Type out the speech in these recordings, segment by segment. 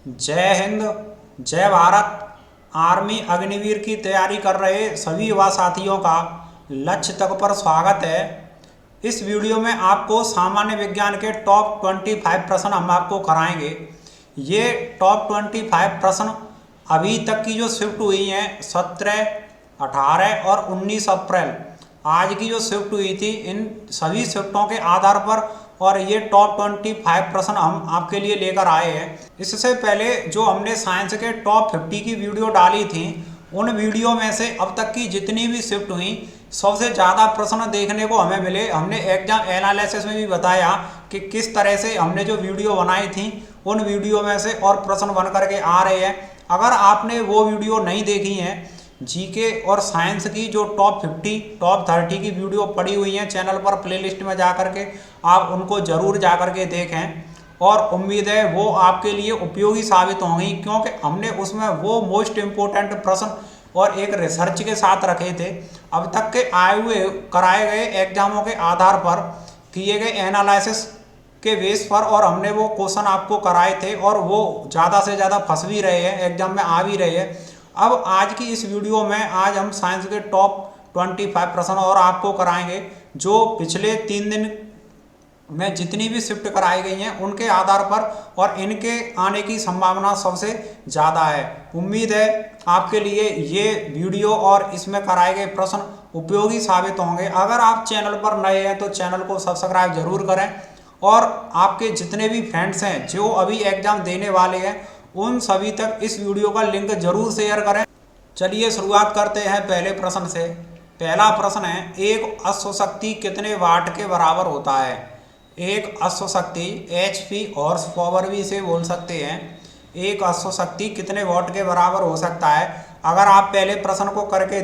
जय हिंद, जय भारत। आर्मी अग्निवीर की तैयारी कर रहे सभी युवा साथियों का लक्ष्य तक पर स्वागत है। इस वीडियो में आपको सामान्य विज्ञान के टॉप 25 प्रश्न हम आपको कराएंगे। ये टॉप 25 प्रश्न अभी तक की जो शिफ्ट हुई हैं 17, 18 और 19 अप्रैल आज की जो शिफ्ट हुई थी, इन सभी शिफ्टों के आधार पर और ये टॉप 25 प्रश्न हम आपके लिए लेकर आए हैं। इससे पहले जो हमने साइंस के टॉप 50 की वीडियो डाली थी, उन वीडियो में से अब तक की जितनी भी शिफ्ट हुई सबसे ज़्यादा प्रश्न देखने को हमें मिले। हमने एग्जाम एनालिसिस में भी बताया कि किस तरह से हमने जो वीडियो बनाई थी उन वीडियो में से और प्रश्न बन करके आ रहे हैं। अगर आपने वो वीडियो नहीं देखी हैं, जीके और साइंस की जो टॉप 50 टॉप 30 की वीडियो पड़ी हुई हैं चैनल पर प्लेलिस्ट में जा करके आप उनको ज़रूर जा करके देखें और उम्मीद है वो आपके लिए उपयोगी साबित होंगी, क्योंकि हमने उसमें वो मोस्ट इम्पोर्टेंट प्रश्न और एक रिसर्च के साथ रखे थे। अब तक के आए हुए कराए गए एग्जामों के आधार पर किए गए एनालिसिस के बेस पर और हमने वो क्वेश्चन आपको कराए थे और वो ज़्यादा से ज़्यादा फंस भी रहे हैं, एग्जाम में आ भी रहे हैं। अब आज की इस वीडियो में आज हम साइंस के टॉप 25 प्रश्न और आपको कराएंगे, जो पिछले 3 दिन में जितनी भी शिफ्ट कराई गई हैं उनके आधार पर और इनके आने की संभावना सबसे ज़्यादा है। उम्मीद है आपके लिए ये वीडियो और इसमें कराए गए प्रश्न उपयोगी साबित होंगे। अगर आप चैनल पर नए हैं तो चैनल को सब्सक्राइब जरूर करें और आपके जितने भी फ्रेंड्स हैं जो अभी एग्जाम देने वाले हैं उन सभी तक इस वीडियो का लिंक जरूर शेयर करें। चलिए शुरुआत करते हैं पहले प्रश्न से। पहला प्रश्न है, एक अश्वशक्ति कितने वाट के बराबर होता है? एक अश्वशक्ति HP हॉर्स पावर भी इसे बोल सकते हैं। एक अश्वशक्ति कितने वाट के बराबर हो सकता है? अगर आप पहले प्रश्न को करके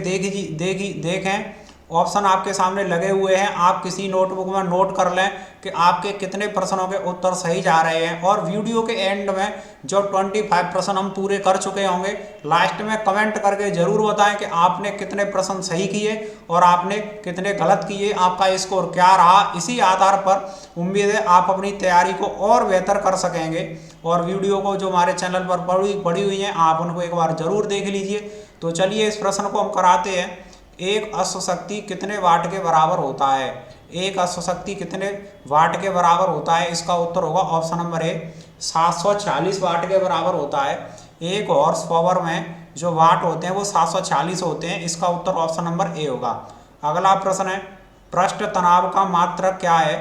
देखें, ऑप्शन आपके सामने लगे हुए हैं, आप किसी नोटबुक में नोट कर लें कि आपके कितने प्रश्नों के उत्तर सही जा रहे हैं। और वीडियो के एंड में जो 25 प्रश्न हम पूरे कर चुके होंगे, लास्ट में कमेंट करके ज़रूर बताएं कि आपने कितने प्रश्न सही किए और आपने कितने गलत किए, आपका स्कोर क्या रहा। इसी आधार पर उम्मीद है आप अपनी तैयारी को और बेहतर कर सकेंगे। और वीडियो को जो हमारे चैनल पर पड़ी हुई हैं आप उनको एक बार ज़रूर देख लीजिए। तो चलिए इस प्रश्न को हम कराते हैं। एक अश्वशक्ति कितने वाट के बराबर होता है? एक अश्वशक्ति कितने वाट के बराबर होता है? इसका उत्तर होगा ऑप्शन नंबर ए, 740 वाट के बराबर होता है। एक हॉर्स पावर में जो वाट होते हैं वो 740 होते हैं। इसका उत्तर ऑप्शन नंबर ए होगा। अगला प्रश्न है, पृष्ठ तनाव का मात्रक क्या है?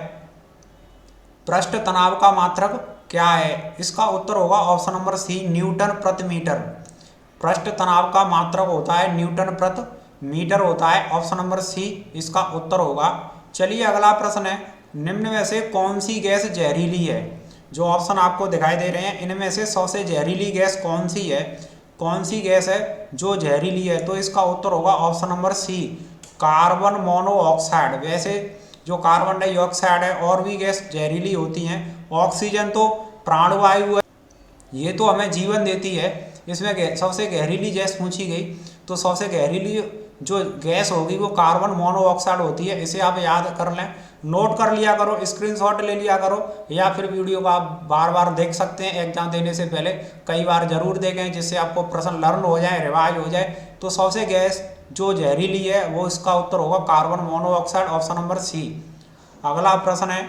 पृष्ठ तनाव का मात्रक क्या है? इसका उत्तर होगा ऑप्शन नंबर सी, न्यूटन प्रति मीटर। पृष्ठ तनाव का मात्रक होता है न्यूटन प्रति मीटर होता है। ऑप्शन नंबर सी इसका उत्तर होगा। चलिए अगला प्रश्न है, निम्न में से कौन सी गैस जहरीली है? जो ऑप्शन आपको दिखाई दे रहे हैं इनमें से सबसे जहरीली गैस कौन सी है? कौन सी गैस है जो जहरीली है? तो इसका उत्तर होगा option number C, carbon monoxide. वैसे जो कार्बन डाइऑक्साइड है और भी गैस जहरीली होती हैं। ऑक्सीजन तो प्राणवायु है, ये तो हमें जीवन देती है। इसमें सबसे गहरीली गैस पूछी गई तो सबसे गहरीली जो गैस होगी वो कार्बन मोनोऑक्साइड होती है। इसे आप याद कर लें, नोट कर लिया करो, स्क्रीनशॉट ले लिया करो, या फिर वीडियो को आप बार बार देख सकते हैं। एग्जाम देने से पहले कई बार जरूर देखें जिससे आपको प्रश्न लर्न हो जाए, रिवाइज हो जाए। तो सबसे गैस जो जहरीली है वो इसका उत्तर होगा carbon monoxide, option number C. अगला प्रश्न है,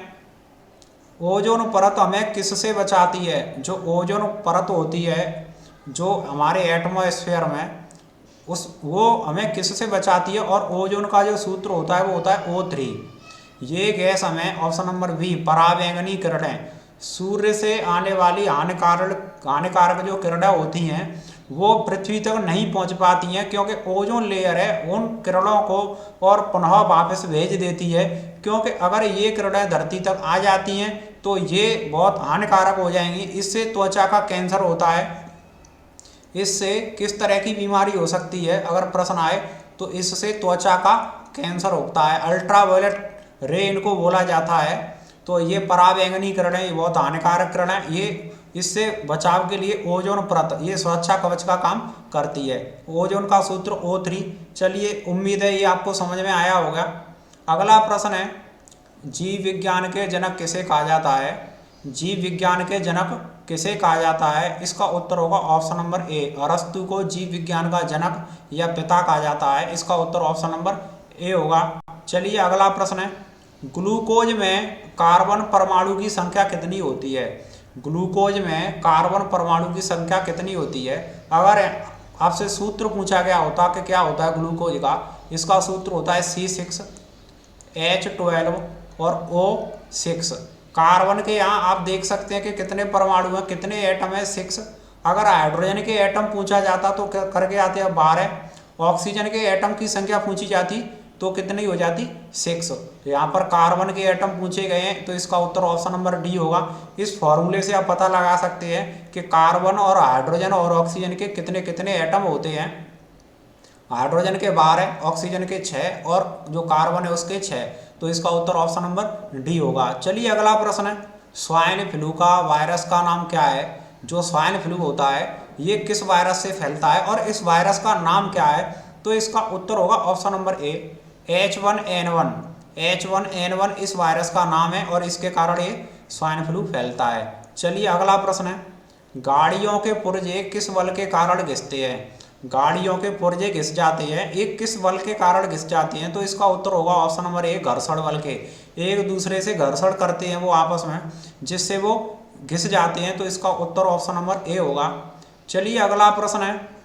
ओजोन परत हमें किससे बचाती है? जो ओजोन परत होती है जो हमारे एटमॉस्फेयर में, वो हमें किससे बचाती है? और ओजोन का जो सूत्र होता है वो होता है O3। ये गैस हमें ऑप्शन नंबर बी, पराबैंगनी किरणें, सूर्य से आने वाली हानिकारक जो किरणें होती हैं वो पृथ्वी तक नहीं पहुंच पाती हैं, क्योंकि ओजोन लेयर है उन किरणों को और पुनः वापस भेज देती है। क्योंकि अगर ये किरणें धरती तक आ जाती हैं तो ये बहुत हानिकारक हो जाएंगी। इससे त्वचा का कैंसर होता है। इससे किस तरह की बीमारी हो सकती है अगर प्रश्न आए तो इससे त्वचा का कैंसर होता है। अल्ट्रावायलेट रे इनको बोला जाता है। तो ये पराबैंगनी किरणें ये बहुत हानिकारक किरणें, ये इससे बचाव के लिए ओजोन परत ये सुरक्षा कवच का काम करती है। ओजोन का सूत्र O3। चलिए उम्मीद है ये आपको समझ में आया होगा। अगला प्रश्न है, जीव विज्ञान के जनक किसे कहा जाता है? जीव विज्ञान के जनक किसे कहा जाता है? इसका उत्तर होगा ऑप्शन नंबर ए, अरस्तु को जीव विज्ञान का जनक या पिता कहा जाता है। इसका उत्तर ऑप्शन नंबर ए होगा। चलिए अगला प्रश्न है, ग्लूकोज में कार्बन परमाणु की संख्या कितनी होती है? ग्लूकोज में कार्बन परमाणु की संख्या कितनी होती है? अगर आपसे सूत्र पूछा गया होता कि क्या होता है ग्लूकोज का, इसका सूत्र होता है C6H12 और O6। कार्बन के यहाँ आप देख सकते हैं कि कितने परमाणु हैं, कितने एटम है? 6। अगर हाइड्रोजन के एटम पूछा जाता तो करके आते हैं 12। ऑक्सीजन के एटम की संख्या पूछी जाती तो कितनी हो जाती? 6। यहाँ पर कार्बन के एटम पूछे गए हैं तो इसका उत्तर ऑप्शन नंबर डी होगा। इस फॉर्मूले से आप पता लगा सकते हैं कि कार्बन और हाइड्रोजन और ऑक्सीजन के कितने कितने एटम होते हैं। हाइड्रोजन के 12, ऑक्सीजन के 6 और जो कार्बन है उसके 6। तो इसका उत्तर ऑप्शन नंबर डी होगा। चलिए अगला प्रश्न है, स्वाइन फ्लू का वायरस का नाम क्या है? जो स्वाइन फ्लू होता है ये किस वायरस से फैलता है और इस वायरस का नाम क्या है? तो इसका उत्तर होगा option number A, H1N1। H1N1 इस वायरस का नाम है और इसके कारण ये स्वाइन फ्लू फैलता है। चलिए अगला प्रश्न है, गाड़ियों के पुर्जे किस बल के कारण घिसते हैं? गाड़ियों के पुर्जे घिस जाते हैं, एक किस बल के कारण घिस जाते हैं? तो इसका उत्तर होगा ऑप्शन नंबर ए, घर्षण बल के। एक दूसरे से घर्षण करते हैं वो आपस में, जिससे वो घिस जाते हैं। तो इसका उत्तर ऑप्शन नंबर ए होगा। चलिए अगला प्रश्न है,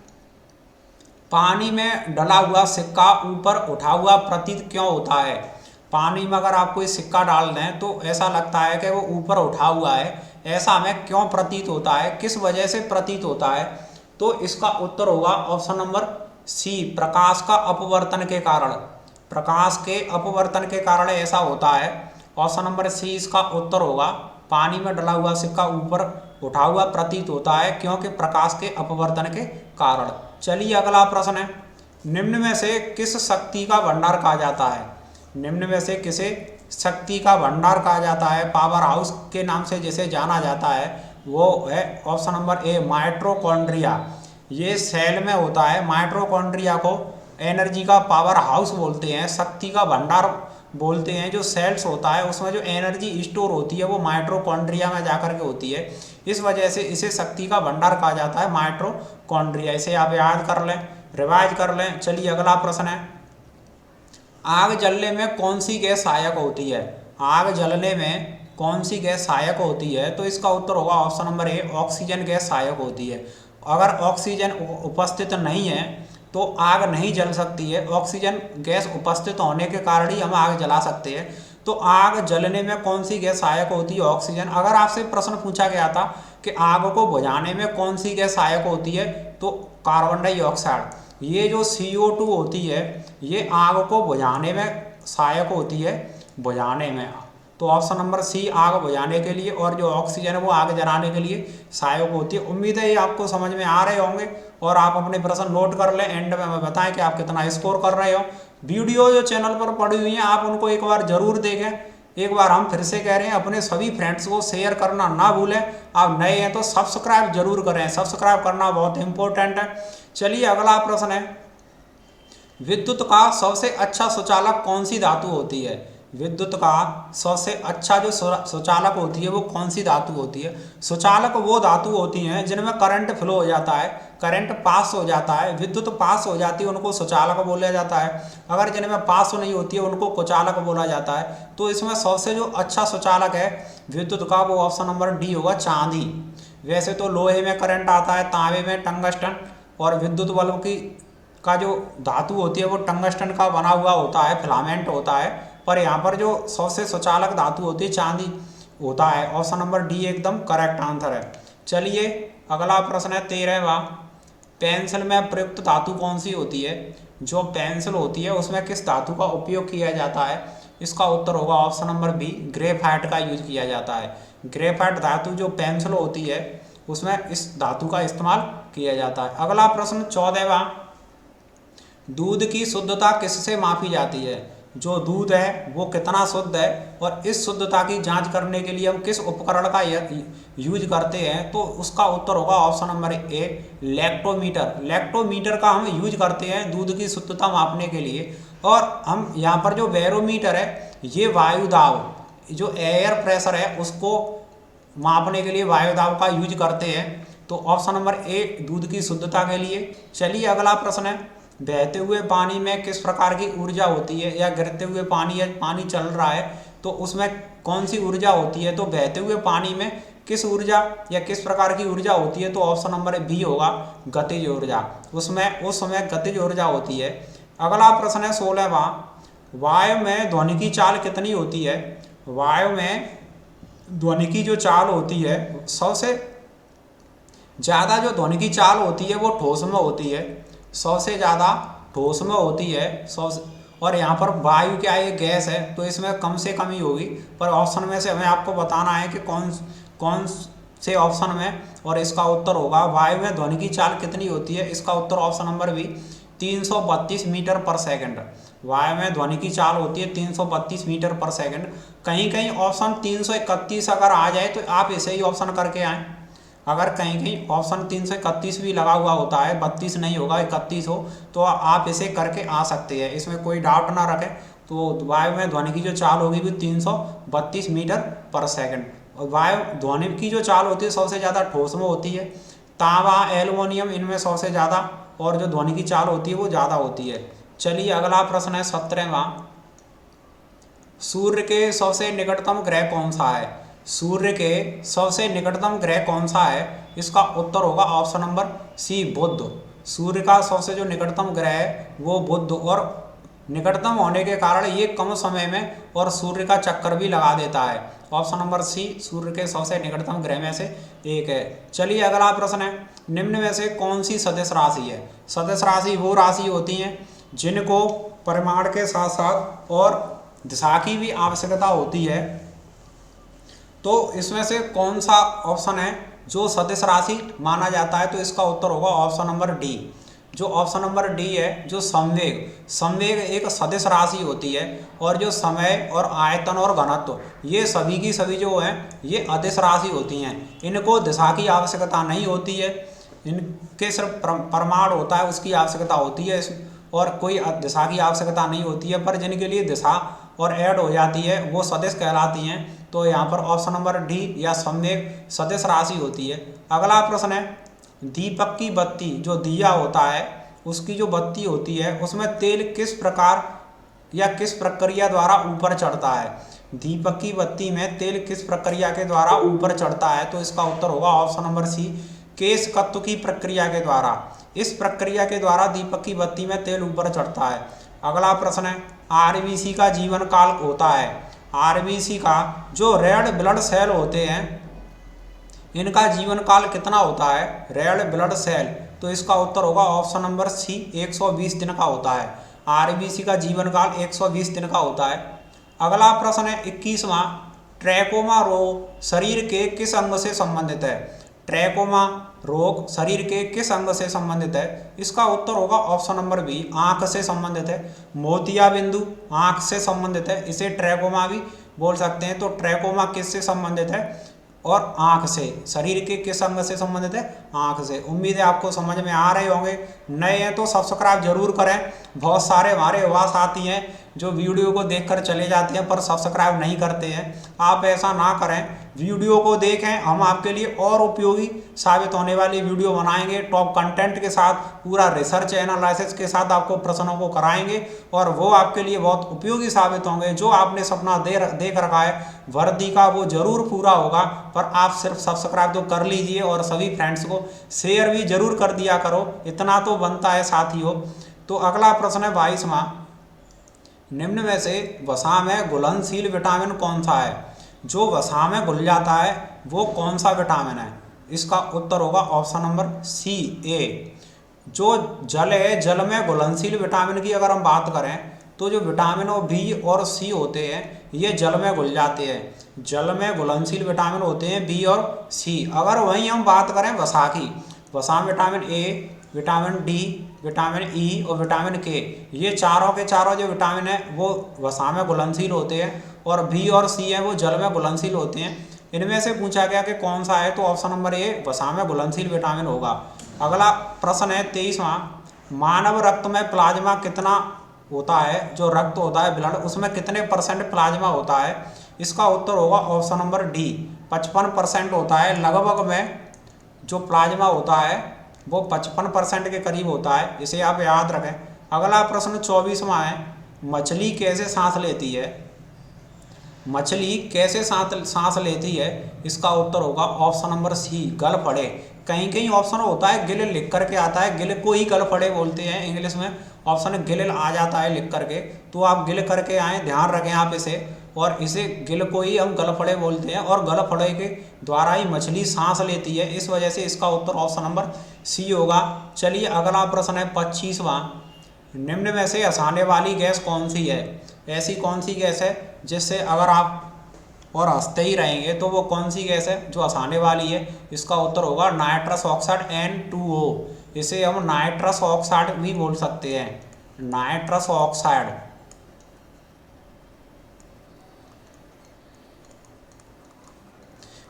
पानी में डला हुआ सिक्का ऊपर उठा हुआ प्रतीत क्यों होता है? पानी में अगर आप कोई सिक्का डाल दें तो ऐसा लगता है कि वो ऊपर उठा हुआ है, ऐसा हमें क्यों प्रतीत होता है? किस वजह से प्रतीत होता है? तो इसका उत्तर होगा ऑप्शन नंबर सी, प्रकाश का अपवर्तन के कारण। प्रकाश के अपवर्तन के कारण ऐसा होता है। ऑप्शन नंबर सी इसका उत्तर होगा। पानी में डला हुआ सिक्का ऊपर उठा हुआ प्रतीत होता है क्योंकि प्रकाश के अपवर्तन के कारण। चलिए अगला प्रश्न है, निम्न में से किस शक्ति का भंडार कहा जाता है? निम्न में से किसे शक्ति का भंडार कहा जाता है? पावर हाउस के नाम से जिसे जाना जाता है वो है ऑप्शन नंबर ए, माइटोकॉन्ड्रिया। ये सेल में होता है। माइटोकॉन्ड्रिया को एनर्जी का पावर हाउस बोलते हैं, शक्ति का भंडार बोलते हैं। जो सेल्स होता है उसमें जो एनर्जी स्टोर होती है वो माइटोकॉन्ड्रिया में जाकर के होती है। इस वजह से इसे शक्ति का भंडार कहा जाता है, माइटोकॉन्ड्रिया। इसे आप याद कर लें, रिवाइज कर लें। चलिए अगला प्रश्न है, आग जलने में कौन सी गैस सहायक होती है? आग जलने में कौन सी गैस सहायक होती है? तो इसका उत्तर होगा option number A, oxygen gas सहायक होती है। अगर ऑक्सीजन उपस्थित नहीं है तो आग नहीं जल सकती है। ऑक्सीजन गैस उपस्थित होने के कारण ही हम आग जला सकते हैं। तो आग जलने में कौन सी गैस सहायक होती है? ऑक्सीजन। अगर आपसे प्रश्न पूछा गया था कि आग को बुझाने में कौन सी गैस सहायक होती है, तो कार्बन डाइऑक्साइड। ये जो CO2 होती है ये आग को बुझाने में सहायक होती है, बुझाने में। तो ऑप्शन नंबर सी, आग बुझाने के लिए, और जो ऑक्सीजन है वो आग जलाने के लिए सहायक होती है। उम्मीद है ये आपको समझ में आ रहे होंगे और आप अपने प्रश्न नोट कर लें। एंड में हमें बताएं कि आप कितना स्कोर कर रहे हो। वीडियो जो चैनल पर पड़ी हुई है आप उनको एक बार जरूर देखें। एक बार हम फिर से कह रहे हैं, अपने सभी फ्रेंड्स को शेयर करना ना भूलें। आप नए हैं तो सब्सक्राइब जरूर करें, सब्सक्राइब करना बहुत इंपॉर्टेंट है। चलिए अगला प्रश्न है, विद्युत का सबसे अच्छा सुचालक कौन सी धातु होती है? विद्युत का सबसे अच्छा जो सुचालक होती है वो कौन सी धातु होती है? सुचालक वो धातु होती हैं जिनमें करंट फ्लो हो जाता है, करंट पास हो जाता है, विद्युत पास हो जाती है, उनको सुचालक बोला जाता है। अगर जिनमें पास नहीं होती है उनको कुचालक बोला जाता है। तो इसमें सबसे जो अच्छा सुचालक है विद्युत का वो ऑप्शन नंबर डी होगा, चांदी। वैसे तो लोहे में करंट आता है, तांबे में टंगस्टन, और विद्युत बल्ब की का जो धातु होती है वो टंगस्टन का बना हुआ होता है, फिलामेंट होता है। पर यहाँ पर जो सबसे सुचालक धातु होती है चांदी होता है। ऑप्शन नंबर डी एकदम करेक्ट आंसर है। चलिए अगला प्रश्न है 13वां, पेंसिल में प्रयुक्त धातु कौन सी होती है? जो पेंसिल होती है उसमें किस धातु का उपयोग किया जाता है? इसका उत्तर होगा ऑप्शन नंबर बी, ग्रेफाइट का यूज किया जाता है। ग्रेफाइट धातु जो पेंसिल होती है उसमें इस धातु का इस्तेमाल किया जाता है। अगला प्रश्न 14वां, दूध की शुद्धता किससे मापी जाती है? जो दूध है वो कितना शुद्ध है और इस शुद्धता की जांच करने के लिए हम किस उपकरण का यूज करते हैं? तो उसका उत्तर होगा option number A, lactometer. Lactometer का हम यूज करते हैं दूध की शुद्धता मापने के लिए। और हम यहाँ पर जो बैरोमीटर है ये वायु दाब, जो एयर प्रेशर है उसको मापने के लिए वायु दाब का यूज करते हैं। तो ऑप्शन नंबर ए दूध की शुद्धता के लिए। चलिए अगला प्रश्न है, बहते हुए पानी में किस प्रकार की ऊर्जा होती है, या गिरते हुए पानी या पानी चल रहा है तो उसमें कौन सी ऊर्जा होती है। तो बहते हुए पानी में किस ऊर्जा या किस प्रकार की ऊर्जा होती है, तो ऑप्शन नंबर बी होगा गतिज ऊर्जा। उसमें उस समय गतिज ऊर्जा होती है। अगला प्रश्न है 16वां, वायु में ध्वनि की चाल कितनी होती है। वायु में ध्वनि की जो चाल होती है, सबसे ज़्यादा जो ध्वनि की चाल होती है वो ठोस में होती है, सबसे ज़्यादा ठोस में होती है। और यहाँ पर वायु क्या है, ये गैस है, तो इसमें कम से कम ही होगी। पर ऑप्शन में से हमें आपको बताना है कि कौन से ऑप्शन में, और इसका उत्तर होगा वायु में ध्वनि की चाल कितनी होती है। इसका उत्तर ऑप्शन नंबर बी 332 मीटर पर सेकंड। वायु में ध्वनि की चाल होती है 332 मीटर पर सेकंड। कहीं कहीं ऑप्शन 331 अगर आ जाए तो आप इसे ही ऑप्शन करके आएँ। अगर कहीं कहीं ऑप्शन 331 भी लगा हुआ होता है, 32 नहीं होगा 31 हो, तो आप इसे करके आ सकते हैं, इसमें कोई डाउट ना रखें। तो वायु में ध्वनि की जो चाल होगी वो 332 मीटर पर सेकंड। और वायु ध्वनि की जो चाल होती है सबसे ज़्यादा ठोस में होती है, तांबा एल्युमिनियम इनमें सबसे ज़्यादा, और जो ध्वनि की चाल होती है वो ज़्यादा होती है। चलिए अगला प्रश्न है 17वां, सूर्य के सबसे निकटतम ग्रह कौन सा है। सूर्य के सबसे निकटतम ग्रह कौन सा है। इसका उत्तर होगा ऑप्शन नंबर सी बुध। सूर्य का सबसे जो निकटतम ग्रह है वो बुध, और निकटतम होने के कारण ये कम समय में और सूर्य का चक्कर भी लगा देता है। ऑप्शन नंबर सी सूर्य के सबसे निकटतम ग्रह में से एक है। चलिए अगला प्रश्न है, निम्न में से कौन सी सदिश राशि है। सदिश राशि वो राशि होती हैं जिनको परिमाण के साथ साथ और दिशा की भी आवश्यकता होती है। तो इसमें से कौन सा ऑप्शन है जो सदिश राशि माना जाता है। तो इसका उत्तर होगा ऑप्शन नंबर डी। जो ऑप्शन नंबर डी है, जो संवेग एक सदिश राशि होती है, और जो समय और आयतन और घनत्व ये सभी की सभी जो हैं ये अदिश राशि होती हैं। इनको दिशा की आवश्यकता नहीं होती है, इनके सिर्फ परिमाण होता है उसकी आवश्यकता होती है, और कोई दिशा की आवश्यकता नहीं होती है। पर जिनके लिए दिशा और ऐड हो जाती है वो सदिश कहलाती हैं। तो यहाँ पर ऑप्शन नंबर डी या संवेग सदिश राशि होती है। अगला प्रश्न है, दीपक की बत्ती जो दिया होता है उसकी जो बत्ती होती है उसमें तेल किस प्रकार या किस प्रक्रिया द्वारा ऊपर चढ़ता है। दीपक की बत्ती में तेल किस प्रक्रिया के द्वारा ऊपर चढ़ता है। तो इसका उत्तर होगा ऑप्शन नंबर सी केशकत्व की प्रक्रिया के द्वारा। इस प्रक्रिया के द्वारा दीपक की बत्ती में तेल ऊपर चढ़ता है। अगला प्रश्न है, आरबीसी का जीवन काल होता है। आरबीसी का जो रेड ब्लड सेल होते हैं इनका जीवन काल कितना होता है, रेड ब्लड सेल। तो इसका उत्तर होगा ऑप्शन नंबर सी 120 दिन का होता है। आरबीसी का जीवन काल 120 दिन का होता है। अगला प्रश्न है 21वां, ट्रैकोमा रोग शरीर के किस अंग से संबंधित है। ट्रैकोमा रोग शरीर के किस अंग से संबंधित है। इसका उत्तर होगा ऑप्शन नंबर बी आंख से संबंधित है। मोतिया बिंदु आंख से संबंधित है, इसे ट्रैकोमा भी बोल सकते हैं। तो ट्रैकोमा किससे संबंधित है, और आंख से। शरीर के किस अंग से संबंधित है, आंख से। उम्मीद है आपको समझ में आ रहे होंगे। नए हैं तो सब्सक्राइब जरूर करें। बहुत सारे हमारे युवा साथी हैं जो वीडियो को देखकर चले जाते हैं पर सब्सक्राइब नहीं करते हैं। आप ऐसा ना करें, वीडियो को देखें, हम आपके लिए और उपयोगी साबित होने वाली वीडियो बनाएंगे। टॉप कंटेंट के साथ, पूरा रिसर्च एनालिसिस के साथ आपको प्रश्नों को कराएंगे, और वो आपके लिए बहुत उपयोगी साबित होंगे। जो आपने सपना देख रखा है वर्दी का वो जरूर पूरा होगा। पर आप सिर्फ सब्सक्राइब तो कर लीजिए, और सभी फ्रेंड्स को शेयर भी जरूर कर दिया करो, इतना तो बनता है साथियों। तो अगला प्रश्न है 22वां, निम्न में से वसा में घुलनशील विटामिन कौन सा है। जो वसा में घुल जाता है वो कौन सा विटामिन है। इसका उत्तर होगा ऑप्शन नंबर सी ए। जो जल है, जल में घुलनशील विटामिन की अगर हम बात करें तो जो विटामिन बी और सी होते हैं ये जल में घुल जाते हैं। जल में घुलनशील विटामिन होते हैं बी और सी। अगर वहीं हम बात करें वसा की, वसा में vitamin A, vitamin D, vitamin E और विटामिन के, ये चारों के चारों जो विटामिन है वो वसा में घुलनशील होते हैं, और बी और सी है वो जल में घुलनशील होते हैं। इनमें से पूछा गया कि कौन सा है, तो ऑप्शन नंबर ए वसा में घुलनशील विटामिन होगा। अगला प्रश्न है 23वां, मानव रक्त में प्लाज्मा कितना होता है। जो रक्त होता है ब्लड, उसमें कितने % प्लाज्मा होता है। इसका उत्तर होगा ऑप्शन नंबर डी 55% होता है। लगभग में जो प्लाज्मा होता है वो 55% के करीब होता है, इसे आप याद रखें। अगला प्रश्न 24वां है, मछली कैसे सांस लेती है? मछली कैसे सांस लेती है? इसका उत्तर होगा ऑप्शन नंबर सी, गलफड़े। कहीं कहीं ऑप्शन होता है गिल लिख करके आता है, गिल को ही गलफड़े बोलते हैं इंग्लिश में। ऑप्शन गिल आ जाता है लिख करके, तो आप गिल करके आए, ध्यान रखें आप इसे। और इसे गिल को ही हम गलफड़े बोलते हैं और गलफड़े के द्वारा ही मछली सांस लेती है, इस वजह से इसका उत्तर ऑप्शन नंबर सी होगा। चलिए अगला प्रश्न है 25वां, निम्न में से हंसाने वाली गैस कौन सी है? ऐसी कौन सी गैस है जिससे अगर आप और हंसते ही रहेंगे तो वो कौन सी गैस है जो हंसाने वाली है? इसका उत्तर होगा नाइट्रस ऑक्साइड N2O। इसे हम नाइट्रस ऑक्साइड भी बोल सकते हैं, नाइट्रस ऑक्साइड।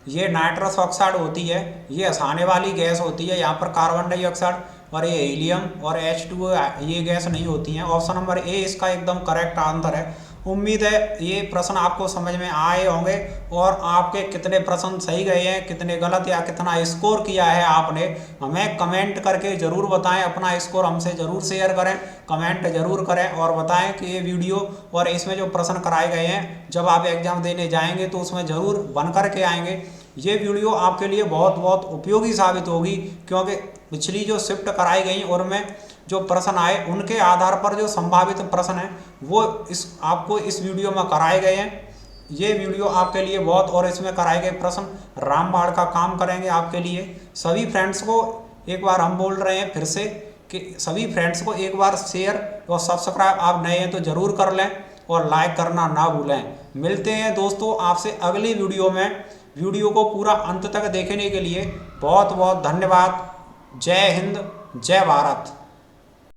ये नाइट्रस ऑक्साइड होती है, ये हंसाने वाली गैस होती है। यहाँ पर कार्बन डाइऑक्साइड और ये हीलियम और H2O ये गैस नहीं होती हैं। ऑप्शन नंबर ए इसका एकदम करेक्ट आंसर है। उम्मीद है ये प्रश्न आपको समझ में आए होंगे और आपके कितने प्रश्न सही गए हैं, कितने गलत, या कितना स्कोर किया है आपने, हमें कमेंट करके ज़रूर बताएं। अपना स्कोर हमसे ज़रूर शेयर करें, कमेंट ज़रूर करें और बताएं कि ये वीडियो और इसमें जो प्रश्न कराए गए हैं जब आप एग्ज़ाम देने जाएंगे तो उसमें ज़रूर बन करके आएंगे। ये वीडियो आपके लिए बहुत बहुत उपयोगी साबित होगी, क्योंकि पिछली जो शिफ्ट कराई गई उनमें जो प्रश्न आए उनके आधार पर जो संभावित प्रश्न हैं वो आपको इस वीडियो में कराए गए हैं। ये वीडियो आपके लिए बहुत, और इसमें कराए गए प्रश्न रामबाण का काम करेंगे आपके लिए। सभी फ्रेंड्स को एक बार हम बोल रहे हैं फिर से कि सभी फ्रेंड्स को एक बार शेयर और सब्सक्राइब, आप नए हैं तो ज़रूर कर लें और लाइक करना ना भूलें। मिलते हैं दोस्तों आपसे अगली वीडियो में। वीडियो को पूरा अंत तक देखने के लिए बहुत बहुत धन्यवाद। जय हिंद, जय भारत।